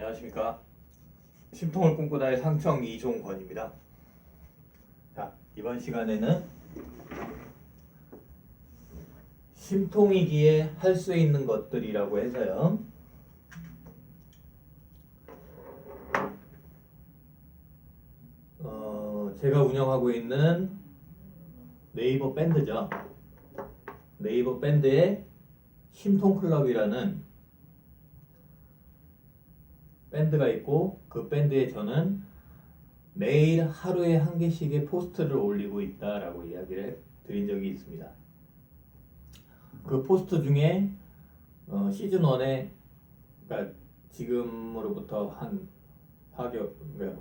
안녕하십니까. 심통을 꿈꾸다의 상청 이종권입니다. 자, 이번 시간에는 심통이기에 할 수 있는 것들이라고 해서요. 제가 운영하고 있는 네이버 밴드죠. 네이버 밴드의 심통클럽이라는 밴드가 있고, 그 밴드에 저는 매일 하루에 한 개씩의 포스트를 올리고 있다라고 이야기를 드린 적이 있습니다. 그 포스트 중에 시즌 1에, 그러니까 지금으로부터 한 4개월, 그러니까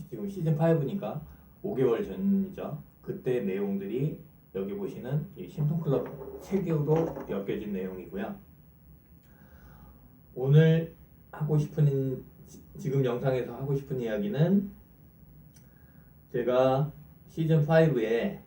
지금 시즌 5니까 5개월 전이죠. 그때 내용들이 여기 보시는 이 심통클럽 책으로 엮여진 내용이고요. 오늘 하고 싶은, 지금 영상에서 하고 싶은 이야기는 제가 시즌 5에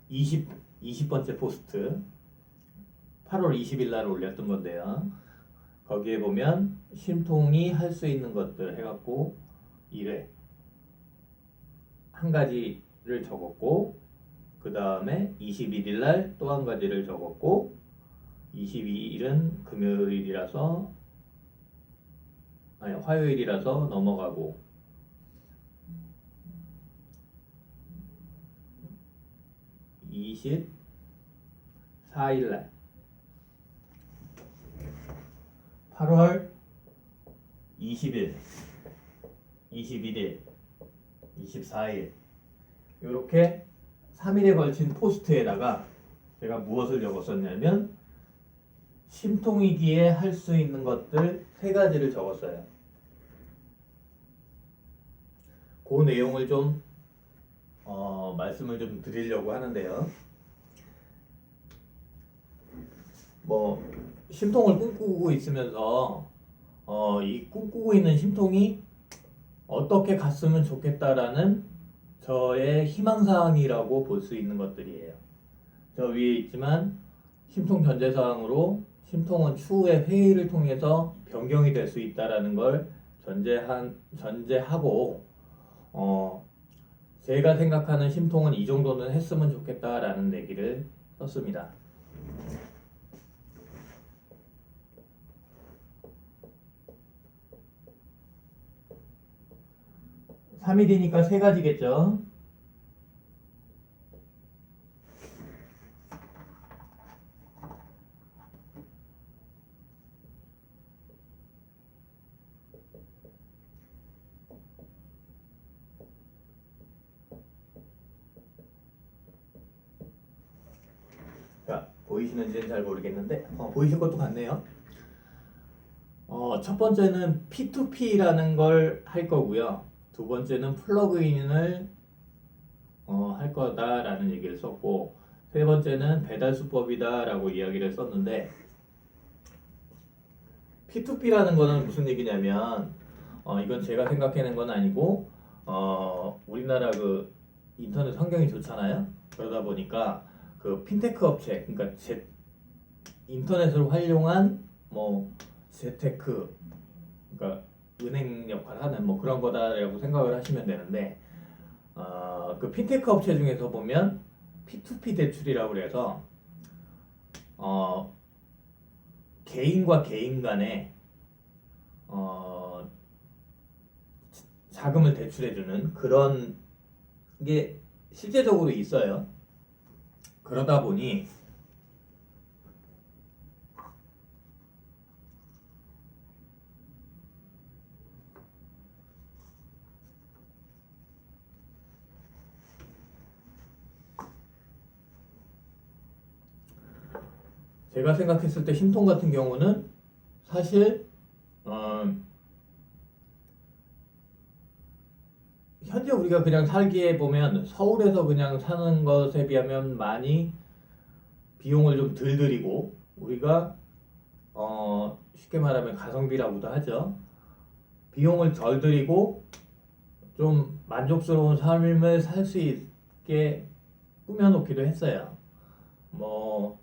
(20) 20번째 포스트 8월 20일 날 올렸던 건데요. 거기에 보면 심통이 할 수 있는 것들 해갖고 1회 한 가지를 적었고, 그 다음에 21일 날 또 한 가지를 적었고, 22일은 금요일이라서, 아니 화요일이라서 넘어가고, 24일 날 8월 20일, 21일, 24일 이렇게 3일에 걸친 포스트에다가 제가 무엇을 적었었냐면 심통이기에 할 수 있는 것들 3가지를 적었어요. 그 내용을 좀 말씀을 좀 드리려고 하는데요. 심통을 꿈꾸고 있으면서 이 꿈꾸고 있는 심통이 어떻게 갔으면 좋겠다라는 저의 희망사항이라고 볼 수 있는 것들이에요. 저 위에 있지만 심통 전제사항으로 심통은 추후에 회의를 통해서 변경이 될 수 있다라는 걸 전제하고 제가 생각하는 심통은 이 정도는 했으면 좋겠다라는 얘기를 썼습니다. (3일이니까) 3가지겠죠. 자, 보이시는지는 잘 모르겠는데 보이실 것도 같네요. 첫 번째는 P2P라는 걸 할 거고요. 두 번째는 플러그인을 할 거다라는 얘기를 썼고, 세 번째는 배달 수법이다라고 이야기를 썼는데, P2P라는 거는 무슨 얘기냐면 이건 제가 생각해낸 건 아니고 우리나라 그 인터넷 환경이 좋잖아요. 그러다 보니까 그 핀테크 업체, 그러니까 인터넷을 활용한 재테크, 그러니까 은행 역할을 하는 그런 거다라고 생각을 하시면 되는데, 그 핀테크 업체 중에서 보면 P2P 대출이라고 그래서 개인과 개인 간에 자금을 대출해주는 그런 게 실제적으로 있어요. 그러다 보니 제가 생각했을 때 심통 같은 경우는 사실 현재 우리가 그냥 살기에 보면 서울에서 그냥 사는 것에 비하면 많이 비용을 좀 덜 들이고, 우리가 쉽게 말하면 가성비라고도 하죠. 비용을 덜 들이고 좀 만족스러운 삶을 살 수 있게 꾸며놓기도 했어요. 뭐,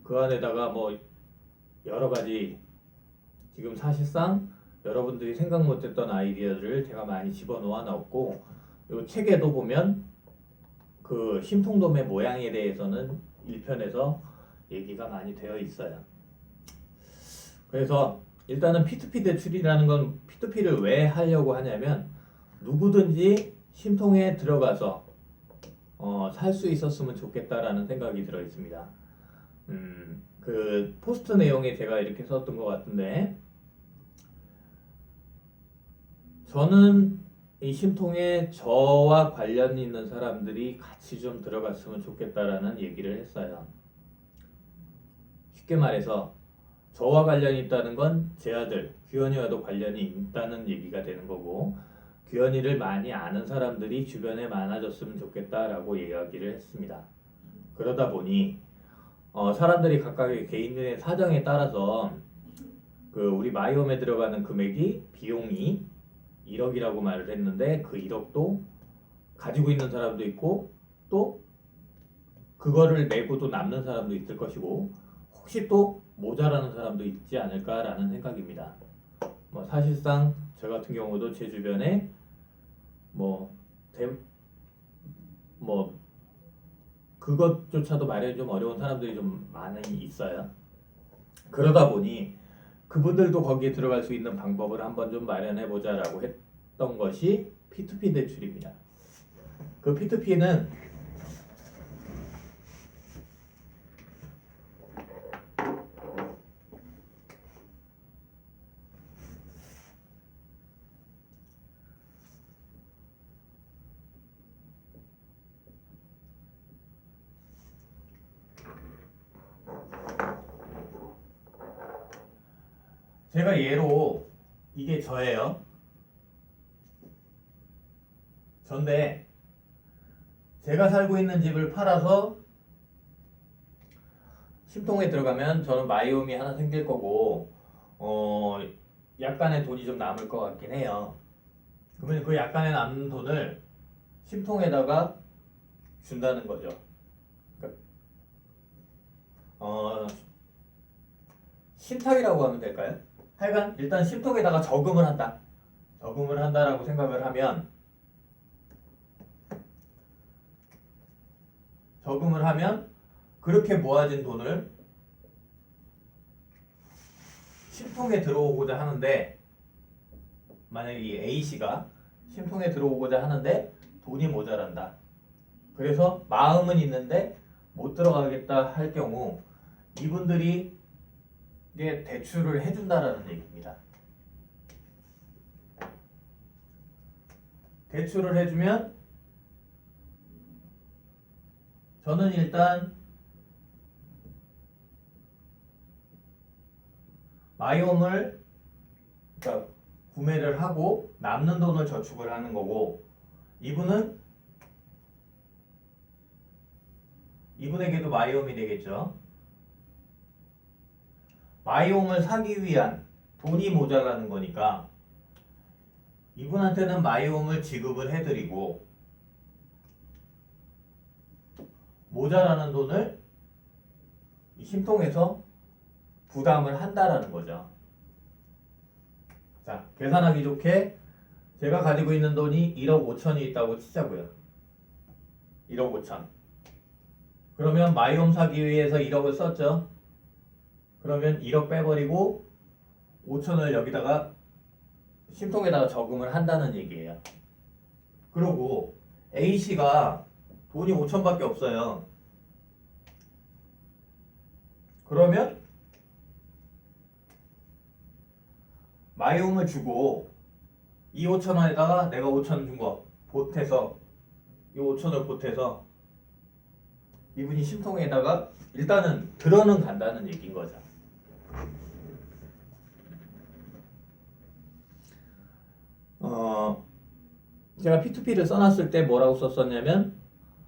그 안에다가 뭐 여러 가지 지금 사실상 여러분들이 생각 못했던 아이디어들을 제가 많이 집어넣어 놨고, 이 책에도 보면 그 심통돔의 모양에 대해서는 1편에서 얘기가 많이 되어 있어요. 그래서 일단은 P2P 대출이라는 건 P2P를 왜 하려고 하냐면 누구든지 심통에 들어가서 살 수 있었으면 좋겠다라는 생각이 들어 있습니다. 그 포스트 내용에 제가 이렇게 썼던 것 같은데, 저는 이 심통에 저와 관련 있는 사람들이 같이 좀 들어갔으면 좋겠다라는 얘기를 했어요. 쉽게 말해서 저와 관련이 있다는 건 제 아들 규현이와도 관련이 있다는 얘기가 되는 거고, 규현이를 많이 아는 사람들이 주변에 많아졌으면 좋겠다라고 이야기를 했습니다. 그러다 보니 사람들이 각각의 개인의 사정에 따라서 그 우리 마이홈에 들어가는 금액이 비용이 1억이라고 말을 했는데, 그 1억도 가지고 있는 사람도 있고 또 그거를 내고도 남는 사람도 있을 것이고, 혹시 또 모자라는 사람도 있지 않을까라는 생각입니다. 뭐 사실상 저 같은 경우도 제 주변에 뭐 그것조차도 마련이 좀 어려운 사람들이 좀 많이 있어요. 그러다 보니 그분들도 거기에 들어갈 수 있는 방법을 한번 좀 마련해 보자라고 했던 것이 P2P 대출입니다. 그 P2P는 제가 예로 이게 저예요. 전데 제가 살고 있는 집을 팔아서 심통에 들어가면 저는 마이홈이 하나 생길 거고 약간의 돈이 좀 남을 것 같긴 해요. 그러면 그 약간의 남는 돈을 심통에다가 준다는 거죠. 그러니까 신탁이라고 하면 될까요? 하여간 일단 심통에다가 저금을 한다. 저금을 한다라고 생각을 하면, 저금을 하면 그렇게 모아진 돈을 심통에 들어오고자 하는데, 만약에 이 A씨가 심통에 들어오고자 하는데 돈이 모자란다. 그래서 마음은 있는데 못 들어가겠다 할 경우 이분들이 이게 대출을 해준다라는 얘기입니다. 대출을 해주면 저는 일단 마이홈을 그러니까 구매를 하고 남는 돈을 저축을 하는 거고, 이분에게도 마이홈이 되겠죠. 마이홈을 사기 위한 돈이 모자라는 거니까 이분한테는 마이홈을 지급을 해드리고 모자라는 돈을 이 심통에서 부담을 한다라는 거죠. 자, 계산하기 좋게 제가 가지고 있는 돈이 1억 5천이 있다고 치자고요. 1억 5천. 그러면 마이홈 사기 위해서 1억을 썼죠. 그러면 1억 빼버리고 5천을 여기다가 심통에다가 저금을 한다는 얘기예요. 그리고 A씨가 돈이 5천밖에 없어요. 그러면 마이홈을 주고 이 5천원에다가 내가 5천 준 거 보태서, 이 5천을 보태서 이분이 심통에다가 일단은 들어는 간다는 얘기인 거죠. 제가 P2P를 써놨을 때 뭐라고 썼었냐면,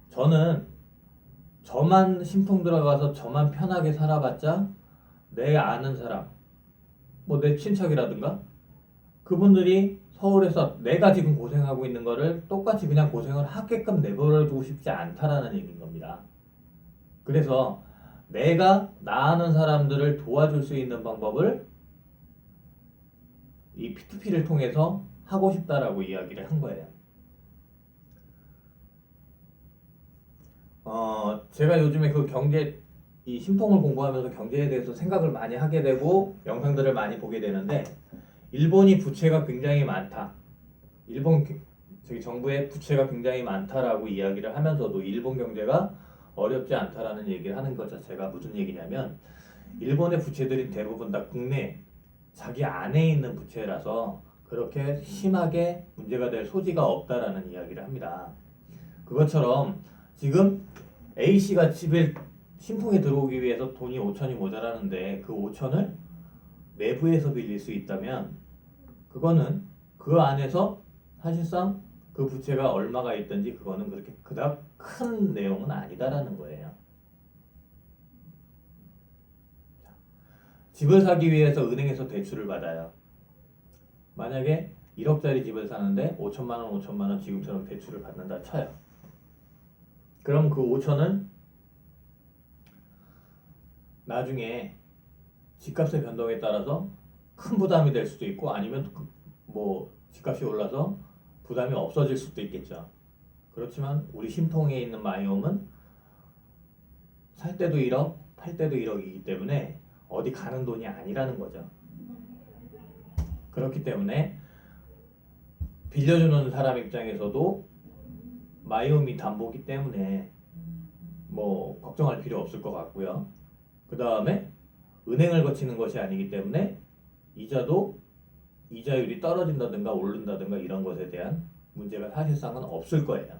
저는 저만 심통 들어가서 저만 편하게 살아봤자 내 아는 사람, 뭐 내 친척이라든가 그분들이 서울에서 내가 지금 고생하고 있는 거를 똑같이 그냥 고생을 하게끔 내버려두고 싶지 않다라는 얘기인 겁니다. 그래서 내가 나아는 사람들을 도와줄 수 있는 방법을 이 P2P를 통해서 하고 싶다라고 이야기를 한 거예요. 제가 요즘에 그 경제, 이 심통을 공부하면서 경제에 대해서 생각을 많이 하게 되고 영상들을 많이 보게 되는데, 일본이 부채가 굉장히 많다. 일본 저기 정부의 부채가 굉장히 많다라고 이야기를 하면서도 일본 경제가 어렵지 않다라는 얘기를 하는 것 자체가 무슨 얘기냐면, 일본의 부채들이 대부분 다 국내 자기 안에 있는 부채라서 그렇게 심하게 문제가 될 소지가 없다라는 이야기를 합니다. 그것처럼 지금 A씨가 집에 신풍에 들어오기 위해서 돈이 5천이 모자라는데 그 5천을 내부에서 빌릴 수 있다면 그거는 그 안에서 사실상 그 부채가 얼마가 있든지 그거는 그렇게 그닥 큰 내용은 아니다라는 거예요. 집을 사기 위해서 은행에서 대출을 받아요. 만약에 1억짜리 집을 사는데 5천만 원, 5천만 원 지금처럼 대출을 받는다 쳐요. 그럼 그 5천은 나중에 집값의 변동에 따라서 큰 부담이 될 수도 있고, 아니면 뭐 집값이 올라서 부담이 없어질 수도 있겠죠. 그렇지만 우리 심통에 있는 마이홈은 살 때도 1억, 팔 때도 1억이기 때문에 어디 가는 돈이 아니라는 거죠. 그렇기 때문에 빌려주는 사람 입장에서도 마이홈이 담보기 때문에 뭐 걱정할 필요 없을 것 같고요. 그 다음에 은행을 거치는 것이 아니기 때문에 이자도 이자율이 떨어진다든가 오른다든가 이런 것에 대한 문제가 사실상은 없을 거예요.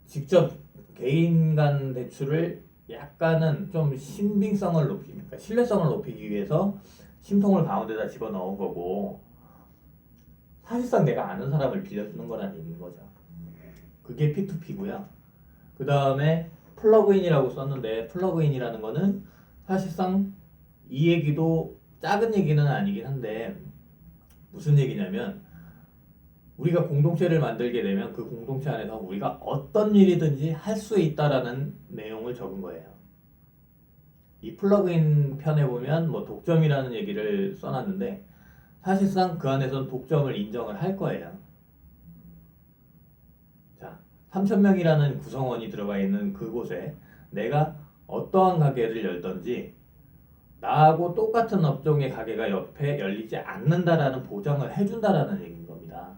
직접 개인 간 대출을 약간은 좀 신빙성을 높이니까 신뢰성을 높이기 위해서 심통을 가운데다 집어넣은 거고, 사실상 내가 아는 사람을 빌려주는 거라는 얘기인 거죠. 그게 P2P고요. 그 다음에 플러그인이라고 썼는데, 플러그인이라는 거는 사실상 이 얘기도 작은 얘기는 아니긴 한데 무슨 얘기냐면, 우리가 공동체를 만들게 되면 그 공동체 안에서 우리가 어떤 일이든지 할 수 있다라는 내용을 적은 거예요. 이 플러그인 편에 보면 뭐 독점이라는 얘기를 써놨는데 사실상 그 안에서는 독점을 인정을 할 거예요. 자, 3,000명이라는 구성원이 들어가 있는 그곳에 내가 어떠한 가게를 열든지 나하고 똑같은 업종의 가게가 옆에 열리지 않는다라는 보장을 해준다라는 얘기인 겁니다.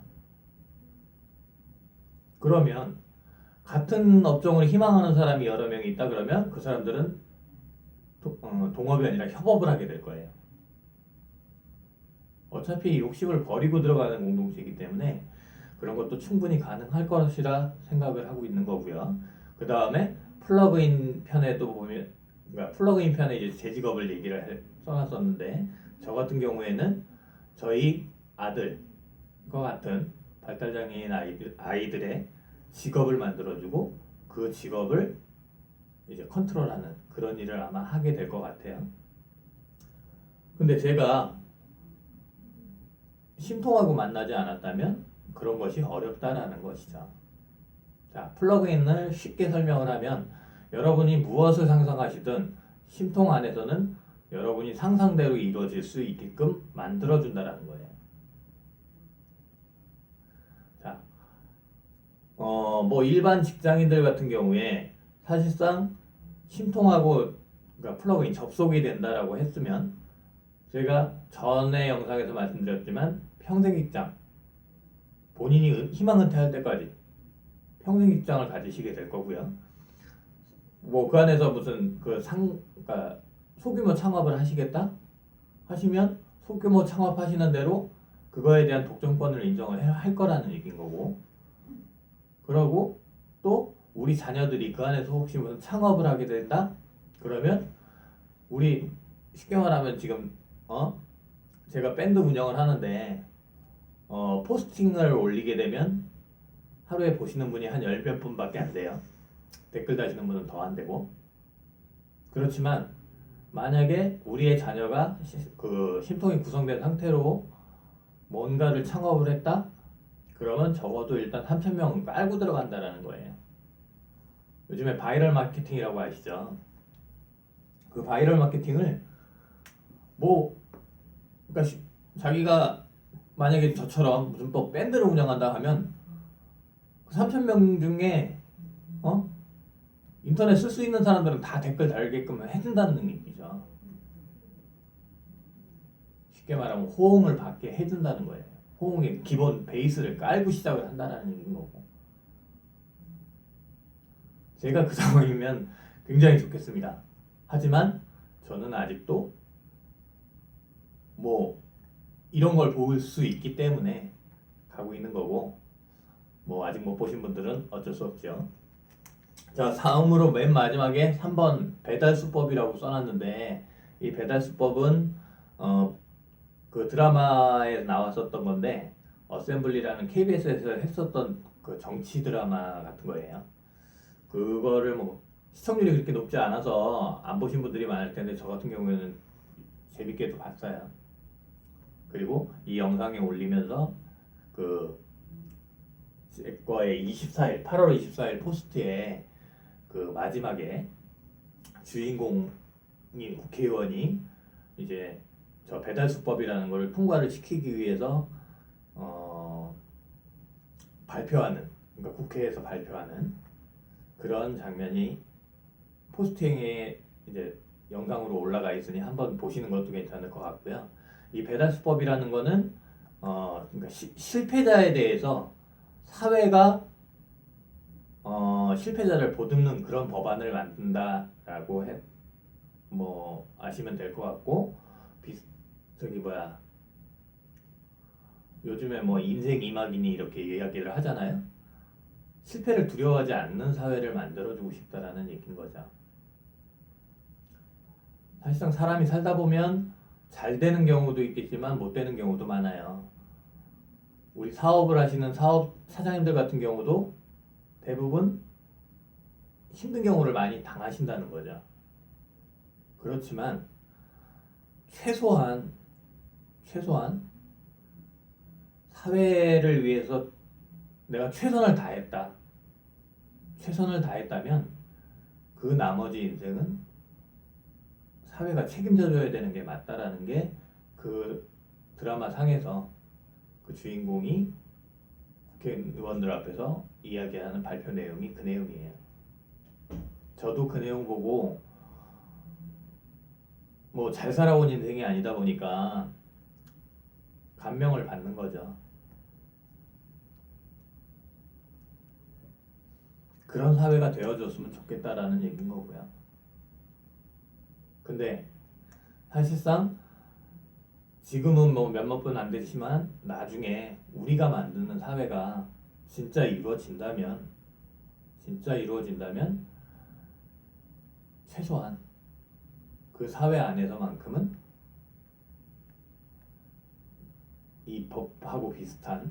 그러면 같은 업종을 희망하는 사람이 여러 명이 있다 그러면 그 사람들은 동업이 아니라 협업을 하게 될 거예요. 어차피 욕심을 버리고 들어가는 공동체이기 때문에 그런 것도 충분히 가능할 것이라 생각을 하고 있는 거고요. 그 다음에 플러그인 편에도 보면, 그러니까 플러그인 편에 이제 제 직업을 써놨었는데, 저 같은 경우에는 저희 아들과 같은 발달장애인 아이들의 직업을 만들어주고 그 직업을 이제 컨트롤하는 그런 일을 아마 하게 될 것 같아요. 근데 제가 심통하고 만나지 않았다면 그런 것이 어렵다라는 것이죠. 자, 플러그인을 쉽게 설명을 하면 여러분이 무엇을 상상하시든 심통 안에서는 여러분이 상상대로 이루어질 수 있게끔 만들어준다라는 거예요. 자, 뭐 일반 직장인들 같은 경우에 사실상 심통하고 그러니까 플러그인 접속이 된다라고 했으면, 제가 전에 영상에서 말씀드렸지만 평생 직장, 본인이 희망 은퇴할 때까지 평생 직장을 가지시게 될 거고요. 뭐 그 안에서 무슨 그러니까 소규모 창업을 하시겠다 하시면 소규모 창업하시는 대로 그거에 대한 독점권을 인정을 할 거라는 얘기인 거고, 그러고 또 우리 자녀들이 그 안에서 혹시 무슨 창업을 하게 된다 그러면 우리 쉽게 말하면 지금 제가 밴드 운영을 하는데 포스팅을 올리게 되면 하루에 보시는 분이 한 10몇 분밖에 안 돼요. 댓글 다시는 분은 더 안 되고. 그렇지만 만약에 우리의 자녀가 그 심통이 구성된 상태로 뭔가를 창업을 했다? 그러면 적어도 일단 3,000명은 깔고 들어간다라는 거예요. 요즘에 바이럴 마케팅이라고 아시죠? 그 바이럴 마케팅을 뭐 그러니까 자기가 만약에 저처럼 무슨 또 밴드를 운영한다 하면 그 3,000명 중에 인터넷 쓸 수 있는 사람들은 다 댓글 달게끔 해준다는 의미죠. 쉽게 말하면 호응을 받게 해준다는 거예요. 호응의 기본 베이스를 깔고 시작을 한다는 얘기인 거고. 제가 그 상황이면 굉장히 좋겠습니다. 하지만 저는 아직도 뭐 이런 걸 볼 수 있기 때문에 가고 있는 거고, 뭐 아직 못 보신 분들은 어쩔 수 없죠. 자, 다음으로 맨 마지막에 3번 배달수법이라고 써놨는데, 이 배달수법은 그 드라마에 나왔었던 건데, 어셈블리라는 KBS에서 했었던 그 정치 드라마 같은 거예요. 그거를 뭐 시청률이 그렇게 높지 않아서 안 보신 분들이 많을 텐데, 저 같은 경우에는 재밌게도 봤어요. 그리고 이 영상에 올리면서 그 제 거의 24일 8월 24일 포스트에 그 마지막에 주인공인 국회의원이 이제 저 배달수법이라는 걸 통과를 시키기 위해서 발표하는, 그러니까 국회에서 발표하는 그런 장면이 포스팅에 이제 영상으로 올라가 있으니 한번 보시는 것도 괜찮을 것 같고요. 이 배달수법이라는 거는 그러니까 실패자에 대해서 사회가 실패자를 보듬는 그런 법안을 만든다라고 뭐 아시면 될 것 같고, 저기 뭐야, 요즘에 뭐 인생 이막이니 이렇게 이야기를 하잖아요. 실패를 두려워하지 않는 사회를 만들어주고 싶다라는 얘기인 거죠. 사실상 사람이 살다 보면 잘 되는 경우도 있겠지만 못 되는 경우도 많아요. 우리 사업을 하시는 사업 사장님들 같은 경우도 대부분 힘든 경우를 많이 당하신다는 거죠. 그렇지만 최소한 사회를 위해서 내가 최선을 다했다. 최선을 다했다면 그 나머지 인생은 사회가 책임져줘야 되는 게 맞다라는 게 그 드라마 상에서 그 주인공이 국회의원들 앞에서 이야기하는 발표 내용이 그 내용이에요. 저도 그 내용 보고 뭐 잘 살아온 인생이 아니다 보니까 감명을 받는 거죠. 그런 사회가 되어줬으면 좋겠다라는 얘기인 거고요. 근데 사실상 지금은 뭐 몇몇 분 안 되지만 나중에 우리가 만드는 사회가 진짜 이루어진다면 최소한 그 사회 안에서만큼은 이 법하고 비슷한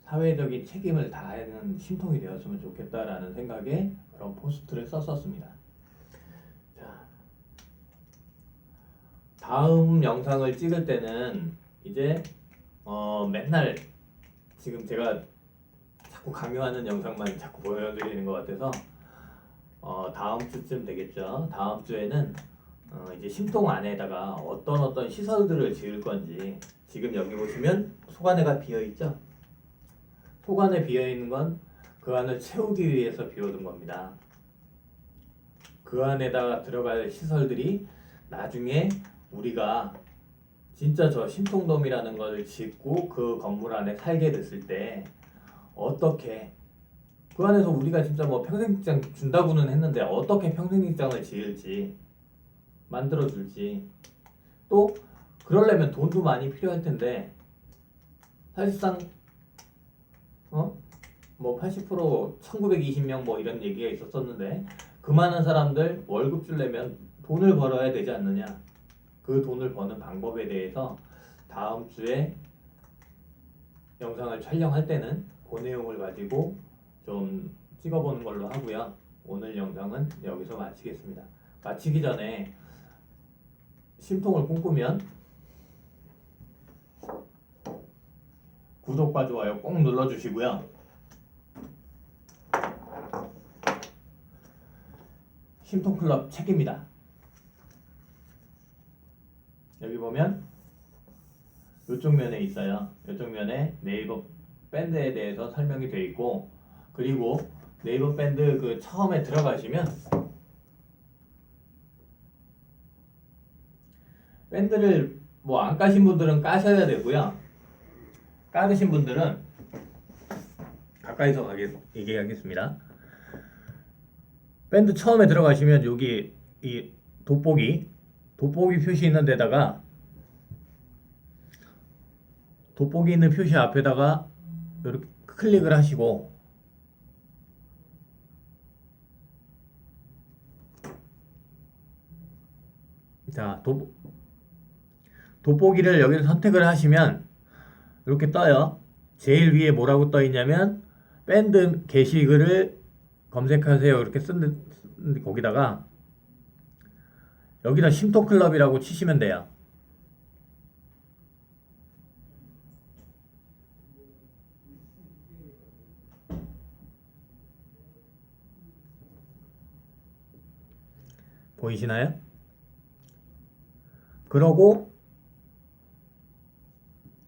사회적인 책임을 다하는 신통이 되었으면 좋겠다라는 생각에 그런 포스트를 썼었습니다. 자, 다음 영상을 찍을 때는 이제 맨날 지금 제가 자꾸 강요하는 영상만 자꾸 보여드리는 것 같아서 다음 주쯤 되겠죠. 다음 주에는 이제 심통 안에다가 어떤 시설들을 지을 건지, 지금 여기 보시면 소관회가 비어 있죠. 소관에 비어 있는 건 그 안을 채우기 위해서 비워둔 겁니다. 그 안에다가 들어갈 시설들이 나중에 우리가 진짜 저 심통돔이라는 걸 짓고 그 건물 안에 살게 됐을 때 어떻게, 그 안에서 우리가 진짜 뭐 평생직장 준다고는 했는데 어떻게 평생직장을 지을지, 만들어줄지, 또 그러려면 돈도 많이 필요할 텐데 사실상 뭐 80% 1920명 뭐 이런 얘기가 있었었는데 그 많은 사람들 월급 주려면 돈을 벌어야 되지 않느냐. 그 돈을 버는 방법에 대해서 다음 주에 영상을 촬영할 때는 그 내용을 가지고 좀 찍어보는 걸로 하고요. 오늘 영상은 여기서 마치겠습니다. 마치기 전에 심통을 꿈꾸면 구독과 좋아요 꼭 눌러주시고요. 심통클럽 책입니다. 여기 보면 이쪽 면에 있어요. 이쪽 면에 네이버 밴드에 대해서 설명이 되어 있고, 그리고 네이버 밴드 그 처음에 들어가시면 밴드를 뭐 안 까신 분들은 까셔야 되고요. 까르신 분들은 가까이서 얘기하겠습니다. 밴드 처음에 들어가시면 여기 이 돋보기 표시 있는 데다가, 돋보기 있는 표시 앞에다가 이렇게 클릭을 하시고, 자, 돋보기를 여기서 선택을 하시면 이렇게 떠요. 제일 위에 뭐라고 떠 있냐면 밴드 게시글을 검색하세요 이렇게 쓴 거기다가 여기다 심토클럽이라고 치시면 돼요. 보이시나요? 그러고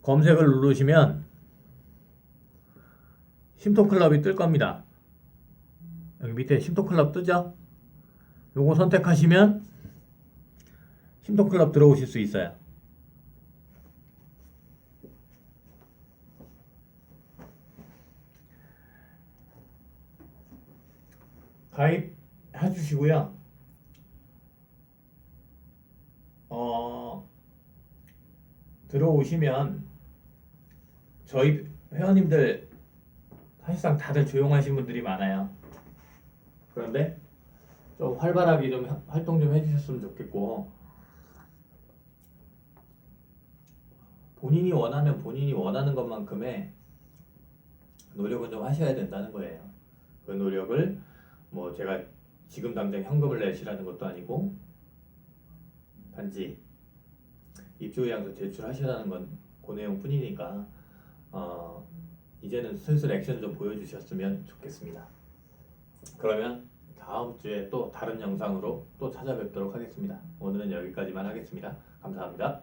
검색을 누르시면 심토클럽이 뜰 겁니다. 여기 밑에 심토클럽 뜨죠? 요거 선택하시면 심토클럽 들어오실 수 있어요. 가입해 주시고요. 들어오시면 저희 회원님들 사실상 다들 조용하신 분들이 많아요. 그런데 좀 활발하게 좀 활동 좀 해주셨으면 좋겠고, 본인이 원하는 것만큼의 노력은 좀 하셔야 된다는 거예요. 그 노력을 뭐 제가 지금 당장 현금을 내시라는 것도 아니고, 단지 입주의향서 제출하시라는 건 그 내용 뿐이니까 이제는 슬슬 액션 좀 보여주셨으면 좋겠습니다. 그러면 다음 주에 또 다른 영상으로 또 찾아뵙도록 하겠습니다. 오늘은 여기까지만 하겠습니다. 감사합니다.